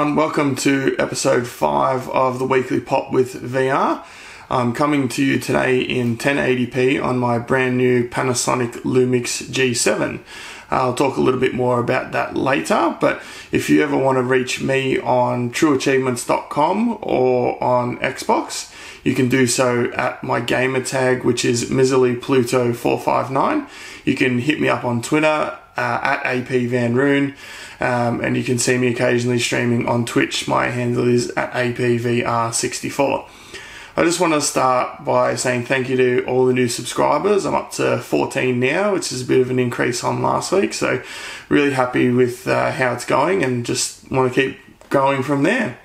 everyone, welcome to episode 5 of the Weekly Pop with VR. I'm coming to you today in 1080p on my brand new Panasonic Lumix G7. I'll talk a little bit more about that later, but if you ever want to reach me on trueachievements.com or on Xbox, you can do so at my gamertag, which is miserlypluto459. You can hit me up on Twitter at apvanroon, and you can see me occasionally streaming on Twitch. My handle is at apvr64. I just want to start by saying thank you to all the new subscribers. I'm up to 14 now, which is a bit of an increase on last week, so really happy with how it's going and just want to keep going from there.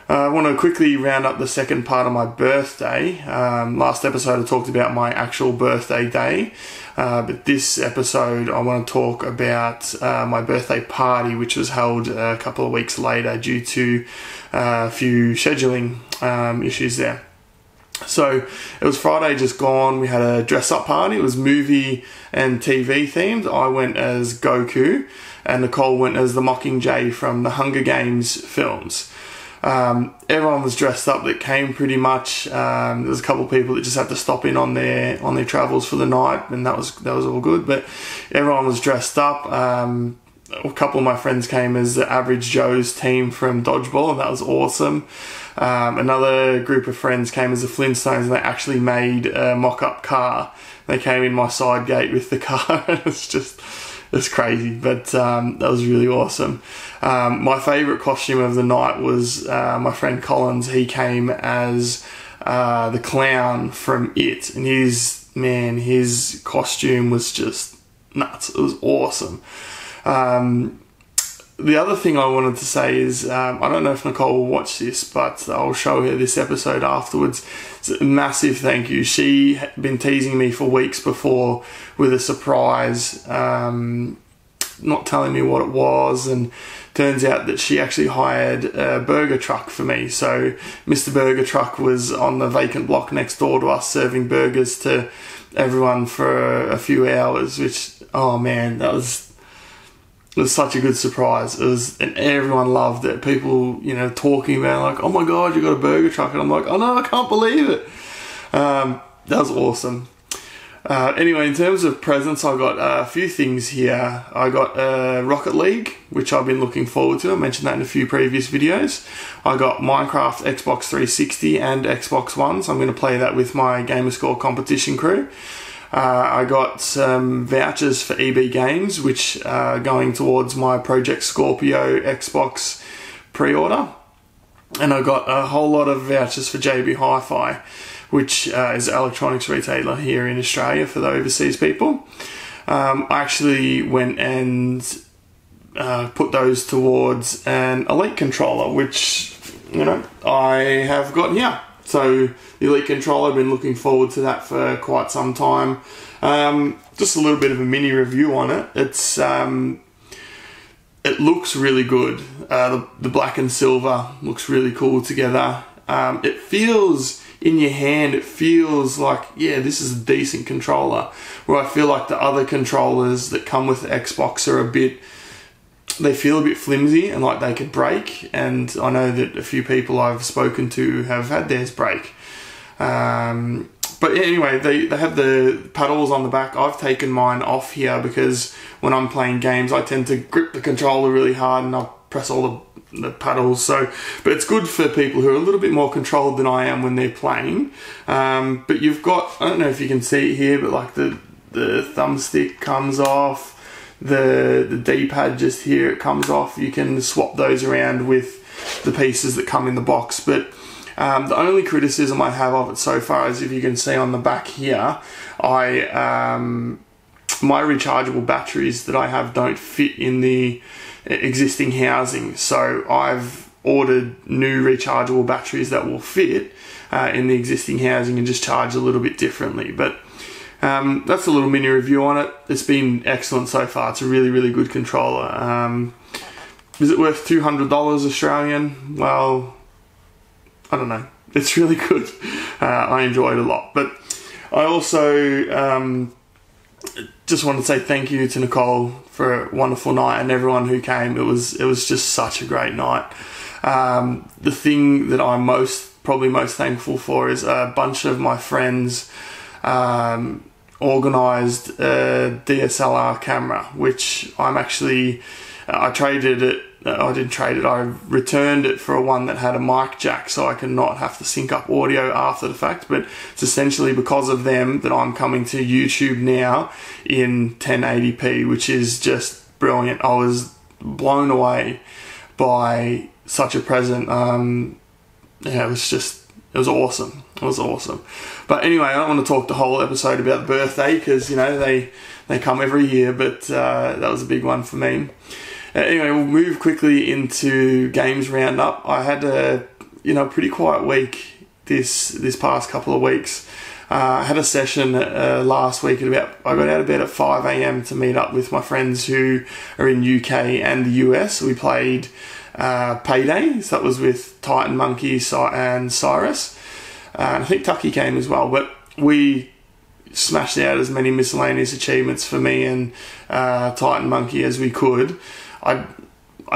I want to quickly round up the second part of my birthday. Last episode I talked about my actual birthday day, but this episode I want to talk about my birthday party, which was held a couple of weeks later due to a few scheduling issues there. So it was Friday just gone. We had a dress-up party. It was movie and TV themed. I went as Goku and Nicole went as the Mockingjay from the Hunger Games films. Everyone was dressed up that came pretty much. There was a couple of people that just had to stop in on their travels for the night, and that was all good. But everyone was dressed up. A couple of my friends came as the Average Joe's team from Dodgeball, and that was awesome. Another group of friends came as the Flintstones, and they actually made a mock-up car. They came in my side gate with the car. It's crazy, but that was really awesome. My favourite costume of the night was my friend Collins. He came as the clown from It, and his costume was just nuts. It was awesome. The other thing I wanted to say is, I don't know if Nicole will watch this, but I'll show her this episode afterwards. It's a massive thank you. She had been teasing me for weeks before with a surprise, not telling me what it was, and turns out that she actually hired a burger truck for me. So Mr. Burger Truck was on the vacant block next door to us, serving burgers to everyone for a few hours, which, oh man, it was such a good surprise. And everyone loved it. People, talking about like, oh my God, you got a burger truck. And I'm like, oh no, I can't believe it. That was awesome. Anyway, in terms of presents, I got a few things here. I got Rocket League, which I've been looking forward to. I mentioned that in a few previous videos. I got Minecraft, Xbox 360 and Xbox One, so I'm going to play that with my Gamerscore competition crew. I got some vouchers for EB Games, which are going towards my Project Scorpio Xbox pre-order. And I got a whole lot of vouchers for JB Hi-Fi, which is an electronics retailer here in Australia for the overseas people. I actually went and put those towards an Elite controller, which, I have got here. So the Elite controller, I've been looking forward to that for quite some time. Just a little bit of a mini review on it. It looks really good. The black and silver looks really cool together. It feels in your hand, it feels like, yeah, this is a decent controller. Where I feel like the other controllers that come with the Xbox are they feel a bit flimsy and like they could break, and I know that a few people I've spoken to have had theirs break. But anyway, they have the paddles on the back. I've taken mine off here because when I'm playing games I tend to grip the controller really hard and I'll press all the paddles. But it's good for people who are a little bit more controlled than I am when they're playing. But you've got, I don't know if you can see it here, but like the thumbstick comes off. The D-pad just here, it comes off. You can swap those around with the pieces that come in the box. But the only criticism I have of it so far is, if you can see on the back here, my rechargeable batteries that I have don't fit in the existing housing. So I've ordered new rechargeable batteries that will fit in the existing housing and just charge a little bit differently. But that's a little mini review on it. It's been excellent so far. It's a really, really good controller. Is it worth $200 Australian? Well, I don't know. It's really good. I enjoy it a lot. But I also just want to say thank you to Nicole for a wonderful night and everyone who came. It was just such a great night. The thing that I'm probably most thankful for is a bunch of my friends organised a DSLR camera, which I traded it. I didn't trade it, I returned it for one that had a mic jack so I can not have to sync up audio after the fact, but it's essentially because of them that I'm coming to YouTube now in 1080p, which is just brilliant. I was blown away by such a present. Yeah, it was awesome. It was awesome. But anyway, I don't want to talk the whole episode about the birthday because, you know, they come every year, but that was a big one for me. Anyway, we'll move quickly into games roundup. I had a pretty quiet week this past couple of weeks. I had a session last week I got out of bed at 5 AM to meet up with my friends who are in UK and the US. We played Payday, so that was with Titan Monkey and Cyrus. And I think Tucky came as well, but we smashed out as many miscellaneous achievements for me and Titan Monkey as we could. I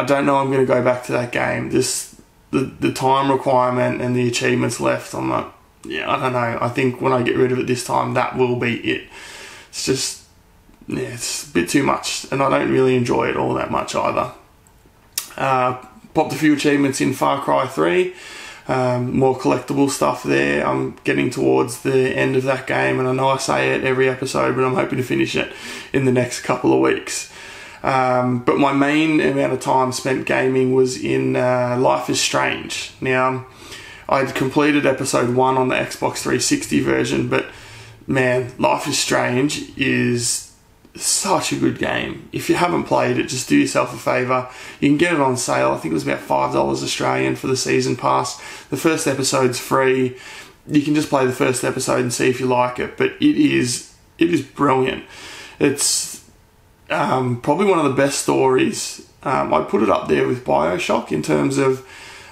don't know I'm going to go back to that game. The time requirement and the achievements left, I'm like, yeah, I don't know. I think when I get rid of it this time, that will be it. It's just, yeah, it's a bit too much, and I don't really enjoy it all that much either. Popped a few achievements in Far Cry 3. More collectible stuff there. I'm getting towards the end of that game, and I know I say it every episode, but I'm hoping to finish it in the next couple of weeks. But my main amount of time spent gaming was in Life is Strange. Now, I'd completed episode 1 on the Xbox 360 version, but man, Life is Strange is such a good game. If you haven't played it, just do yourself a favour. You can get it on sale. I think it was about $5 Australian for the season pass. The first episode's free. You can just play the first episode and see if you like it, but it is brilliant. It's probably one of the best stories. I'd put it up there with BioShock in terms of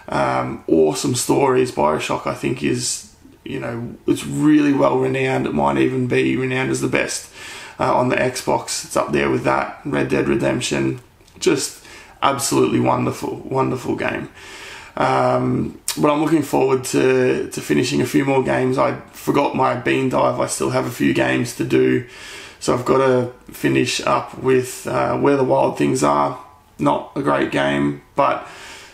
awesome stories. BioShock, I think, is, it's really well renowned. It might even be renowned as the best on the Xbox. It's up there with that. Red Dead Redemption, just absolutely wonderful game. But I'm looking forward to finishing a few more games. I forgot my Bean Dive. I still have a few games to do. So I've got to finish up with Where the Wild Things Are. Not a great game, but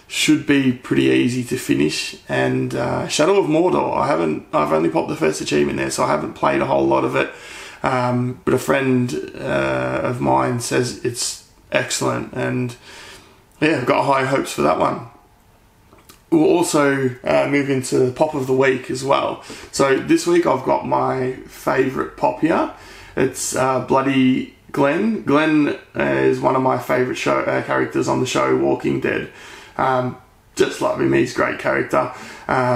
should be pretty easy to finish. And Shadow of Mordor, I've only popped the first achievement there, so I haven't played a whole lot of it. But a friend of mine says it's excellent, and yeah, I've got high hopes for that one. We'll also move into Pop of the Week as well. So this week I've got my favourite pop here. It's Bloody Glenn. Glenn is one of my favourite characters on the show Walking Dead. Just love him, he's a great character.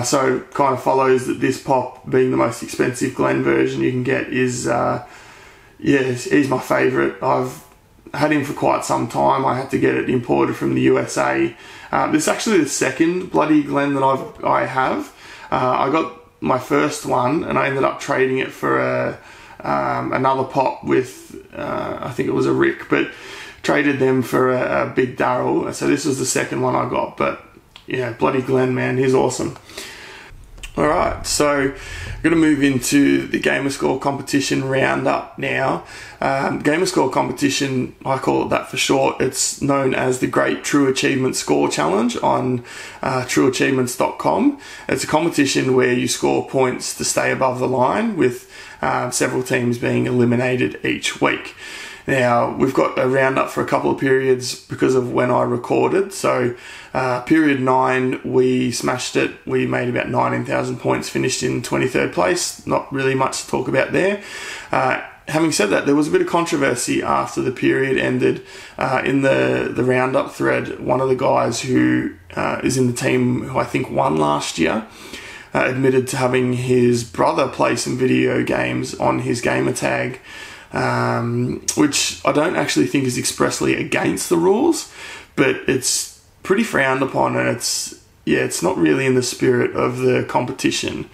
So kind of follows that this pop, being the most expensive Glenn version you can get, is he's my favourite. I've had him for quite some time. I had to get it imported from the USA. This is actually the second Bloody Glenn that I have. I got my first one and I ended up trading it for another pop with I think it was a Rick, but traded them for a Big Daryl. So this was the second one I got, but yeah, Bloody Glenn, man, he's awesome. Alright, so I'm going to move into the Gamerscore competition roundup now. Gamerscore competition, I call it that for short. It's known as the Great True Achievement Score Challenge on trueachievements.com. It's a competition where you score points to stay above the line, with several teams being eliminated each week. Now, we've got a roundup for a couple of periods because of when I recorded. So, period 9, we smashed it. We made about 19,000 points, finished in 23rd place. Not really much to talk about there. Having said that, there was a bit of controversy after the period ended. In the roundup thread, one of the guys who is in the team who I think won last year admitted to having his brother play some video games on his gamertag, which I don't actually think is expressly against the rules, but it's pretty frowned upon, and it's not really in the spirit of the competition.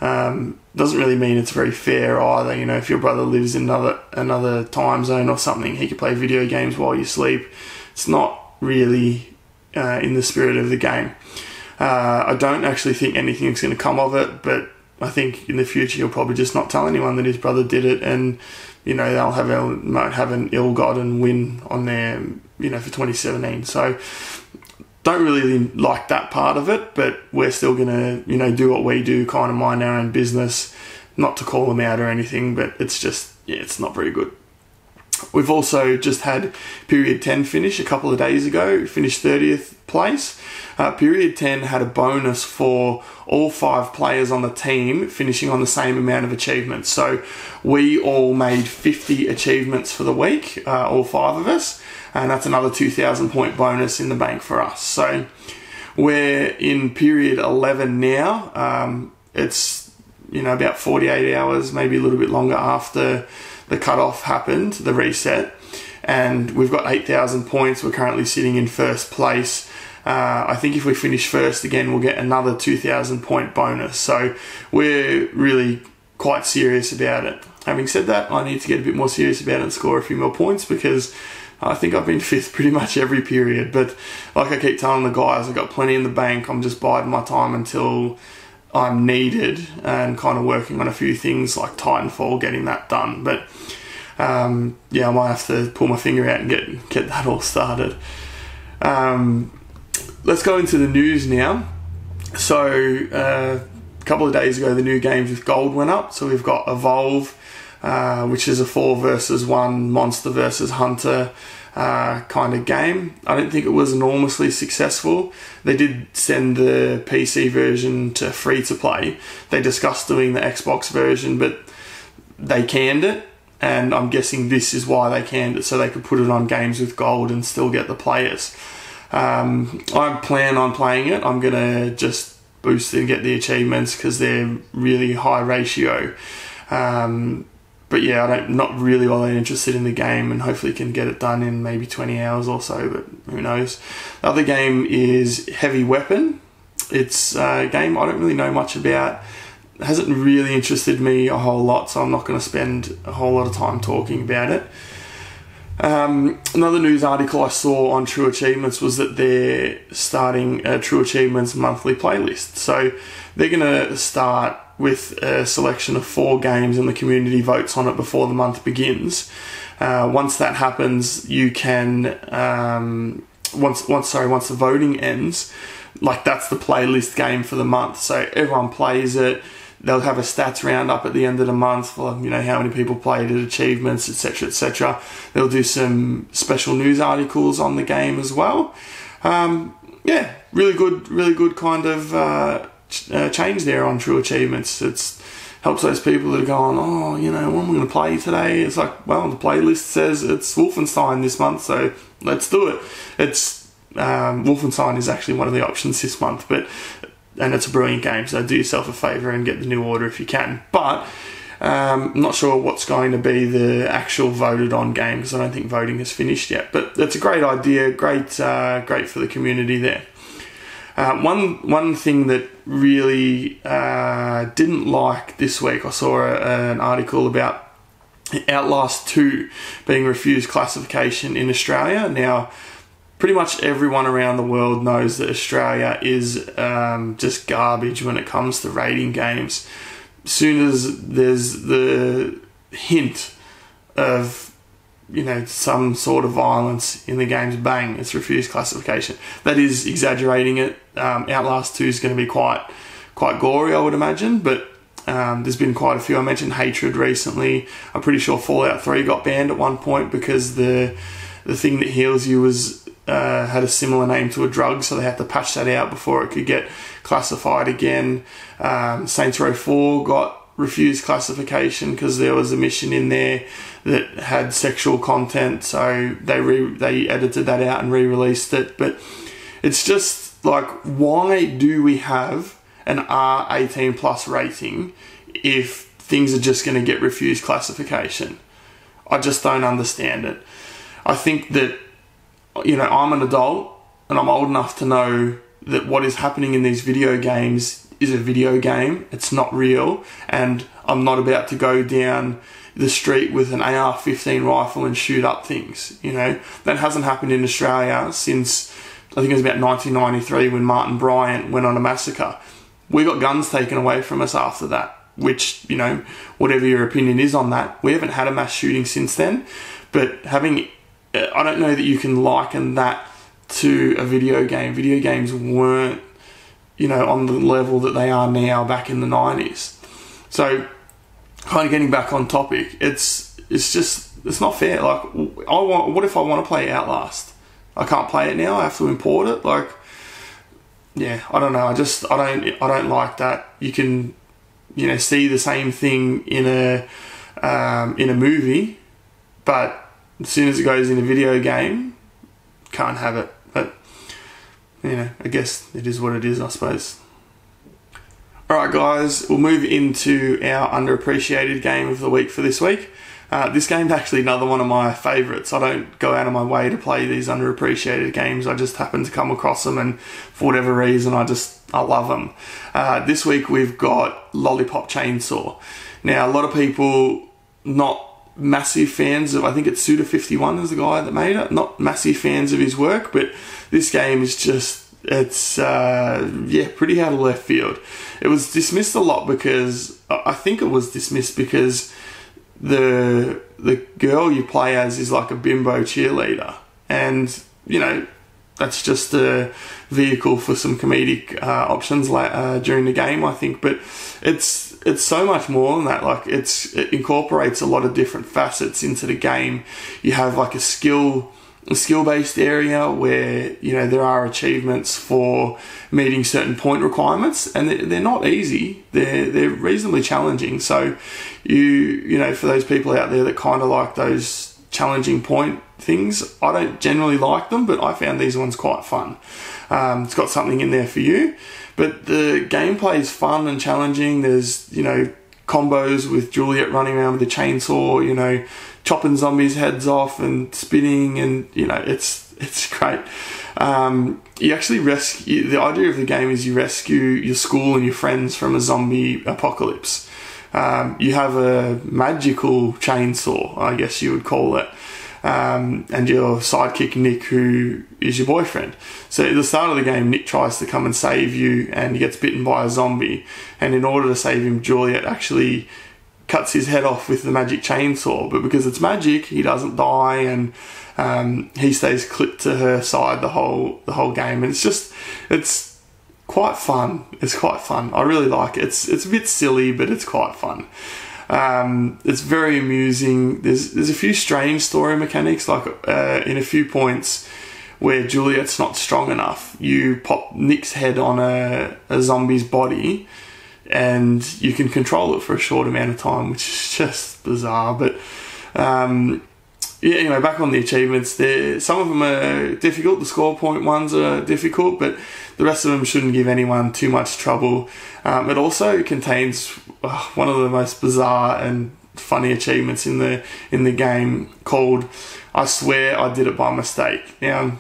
Doesn't really mean it's very fair either. You know, if your brother lives in another time zone or something, he could play video games while you sleep. It's not really in the spirit of the game. I don't actually think anything's going to come of it, but I think in the future he'll probably just not tell anyone that his brother did it, and they'll might have an ill-gotten win on there, for 2017. So don't really like that part of it, but we're still gonna, do what we do, kind of mind our own business. Not to call them out or anything, but it's just, it's not very good. We've also just had Period 10 finish a couple of days ago, finished 30th place. Period 10 had a bonus for all 5 players on the team finishing on the same amount of achievements. So we all made 50 achievements for the week, all 5 of us, and that's another 2,000 point bonus in the bank for us. So we're in Period 11 now. It's, about 48 hours, maybe a little bit longer after the cutoff happened, the reset, and we've got 8,000 points. We're currently sitting in first place. I think if we finish first again, we'll get another 2,000 point bonus. So we're really quite serious about it. Having said that, I need to get a bit more serious about it and score a few more points, because I think I've been 5th pretty much every period. But like I keep telling the guys, I've got plenty in the bank. I'm just biding my time until I'm needed, and kind of working on a few things like Titanfall, getting that done. But I might have to pull my finger out and get that all started. Let's go into the news now. So a couple of days ago, the new games with gold went up. So we've got Evolve, which is a 4 versus 1 monster versus hunter kind of game. I don't think it was enormously successful. They did send the PC version to free to play. They discussed doing the Xbox version, but they canned it, and I'm guessing this is why they canned it, so they could put it on games with gold and still get the players. I plan on playing it. I'm gonna just boost and get the achievements because they're really high ratio. But yeah, I'm not really all that interested in the game, and hopefully can get it done in maybe 20 hours or so, but who knows. The other game is Heavy Weapon. It's a game I don't really know much about. It hasn't really interested me a whole lot, so I'm not going to spend a whole lot of time talking about it. Another news article I saw on True Achievements was that they're starting a True Achievements monthly playlist. So they're going to start with a selection of 4 games, and the community votes on it before the month begins. Once that happens, you can once the voting ends, like that's the playlist game for the month. So everyone plays it. They'll have a stats roundup at the end of the month for how many people played it, achievements, etc., etc. They'll do some special news articles on the game as well. Really good kind of change there on True Achievements. It's helps those people that are going, what am I going to play today? It's like, well, the playlist says it's Wolfenstein this month, so let's do it. It's Wolfenstein is actually one of the options this month, and it's a brilliant game, so do yourself a favour and get the new order if you can. But I'm not sure what's going to be the actual voted on game, because I don't think voting has finished yet. But that's a great idea, great for the community there. One thing that really didn't like this week, I saw an article about Outlast 2 being refused classification in Australia. Now, pretty much everyone around the world knows that Australia is just garbage when it comes to rating games. As soon as there's the hint of some sort of violence in the games, bang, it's refused classification. That is exaggerating it. Outlast 2 is going to be quite gory, I would imagine, but there's been quite a few. I mentioned Hatred recently. I'm pretty sure Fallout 3 got banned at one point because the thing that heals you was had a similar name to a drug, so they had to patch that out before it could get classified again. Saints Row 4 got refused classification because there was a mission in there that had sexual content, so they edited that out and re-released it. But it's just like, why do we have an R18 plus rating if things are just going to get refused classification? I just don't understand it. I think that I'm an adult and I'm old enough to know that what is happening in these video games is a video game. It's not real, and I'm not about to go down the street with an AR-15 rifle and shoot up things. That hasn't happened in Australia since I think it was about 1993 when Martin Bryant went on a massacre. We got guns taken away from us after that, which, you know, whatever your opinion is on that, we haven't had a mass shooting since then. But having, I don't know that you can liken that to a video game. Video games weren't, you know, on the level that they are now back in the 90s. So, kind of getting back on topic, it's not fair. Like, what if I want to play Outlast? I can't play it now. I have to import it. Like, yeah, I don't know. I don't like that. You can, you know, see the same thing in a movie, but as soon as it goes in a video game, can't have it. But, you know, I guess it is what it is, I suppose. Alright guys, we'll move into our underappreciated game of the week for this week. This game's actually another one of my favourites. I don't go out of my way to play these underappreciated games. I just happen to come across them, and for whatever reason I love them. This week we've got Lollipop Chainsaw. Now, a lot of people not massive fans of, I think it's Suda51 is the guy that made it, not massive fans of his work, but this game is just, it's yeah, pretty out of left field. It was dismissed a lot because, I think it was dismissed because the girl you play as is like a bimbo cheerleader, and, you know, that's just a vehicle for some comedic options during the game, I think. But it's so much more than that. Like, it incorporates a lot of different facets into the game. You have like a skill-based area where, you know, there are achievements for meeting certain point requirements, and they're not easy. They're reasonably challenging. So you know, for those people out there that kind of like those challenging point things, I don't generally like them, but I found these ones quite fun. It's got something in there for you, but the gameplay is fun and challenging. There's, you know, combos with Juliet running around with a chainsaw, you know, chopping zombies' heads off and spinning, and, you know, it's great. You actually rescue, the idea of the game is you rescue your school and your friends from a zombie apocalypse. You have a magical chainsaw, I guess you would call it, and your sidekick Nick, who is your boyfriend. So at the start of the game, Nick tries to come and save you, and he gets bitten by a zombie, and in order to save him, Juliet actually cuts his head off with the magic chainsaw, but because it's magic, he doesn't die, and he stays clipped to her side the whole game, and it's quite fun. It's quite fun. I really like it. It's a bit silly, but it's quite fun. It's very amusing. There's a few strange story mechanics, like in a few points where Juliet's not strong enough, you pop Nick's head on a zombie's body, and you can control it for a short amount of time, which is just bizarre. But yeah, anyway, back on the achievements, some of them are difficult. The score point ones are difficult, but the rest of them shouldn't give anyone too much trouble. It also contains one of the most bizarre and funny achievements in the game, called "I Swear I Did It by Mistake." Now,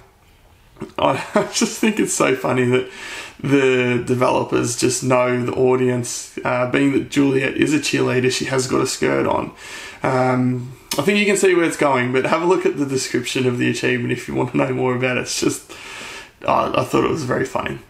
I just think it's so funny that the developers just know the audience, being that Juliet is a cheerleader, she has got a skirt on. I think you can see where it's going, but have a look at the description of the achievement if you want to know more about it. It's just, I thought it was very funny.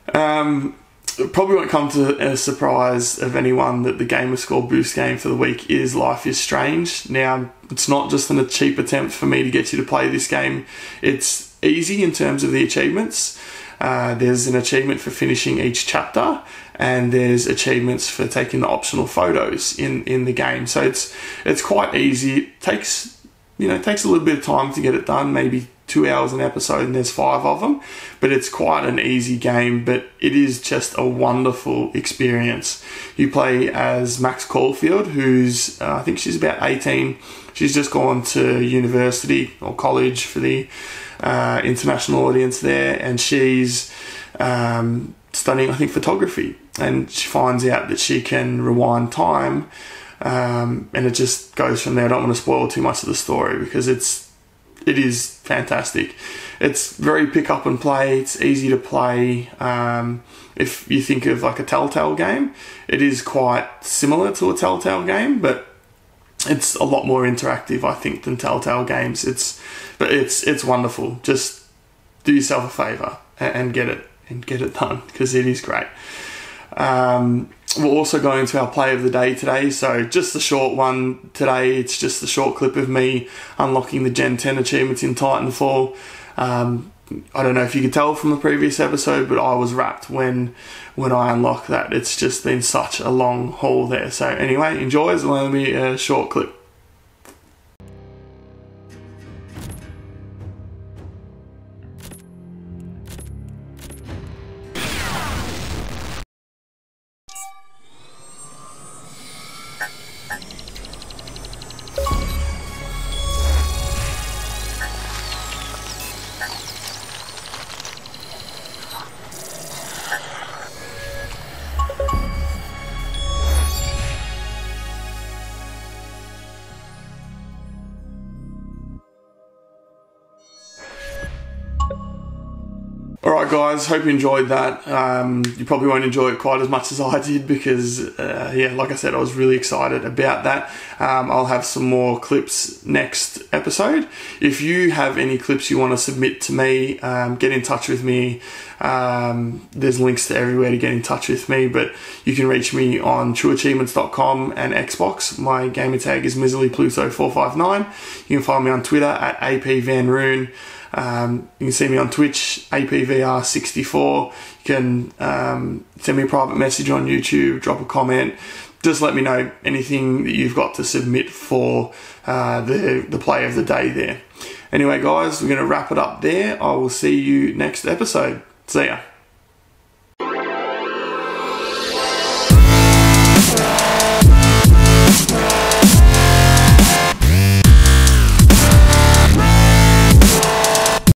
It probably won't come to a surprise of anyone that the Gamerscore boost game for the week is Life is Strange. Now, it's not just a cheap attempt for me to get you to play this game. It's easy in terms of the achievements. There's an achievement for finishing each chapter, and there's achievements for taking the optional photos in the game. So it's quite easy. It takes a little bit of time to get it done, maybe 2 hours an episode, and there's 5 of them. But it's quite an easy game, but it is just a wonderful experience. You play as Max Caulfield, who's, I think she's about 18. She's just gone to university or college for the international audience there, and she's studying, I think, photography, and she finds out that she can rewind time, and it just goes from there. I don't want to spoil too much of the story because it is fantastic. It's very pick up and play. It's easy to play. If you think of like a Telltale game, it is quite similar to a Telltale game, but it's a lot more interactive, I think, than Telltale games. It's wonderful. Just do yourself a favour and get it done, because it is great. We'll also go into our play of the day today, so just the short one today. It's just the short clip of me unlocking the Gen 10 achievements in Titanfall. I don't know if you could tell from the previous episode, but I was wrapped when I unlocked that. It's just been such a long haul there. So anyway, enjoy. It's only a short clip. Alright guys, hope you enjoyed that. You probably won't enjoy it quite as much as I did, because yeah, like I said, I was really excited about that. I'll have some more clips next episode. If you have any clips you want to submit to me, get in touch with me. There's links to everywhere to get in touch with me, but you can reach me on trueachievements.com and Xbox. My gamertag is miserlypluto459. You can find me on Twitter at apvanroon. You can see me on Twitch, APVR64. You can send me a private message on YouTube, drop a comment. Just let me know anything that you've got to submit for the play of the day there. Anyway guys, we're going to wrap it up there. I will see you next episode. See ya.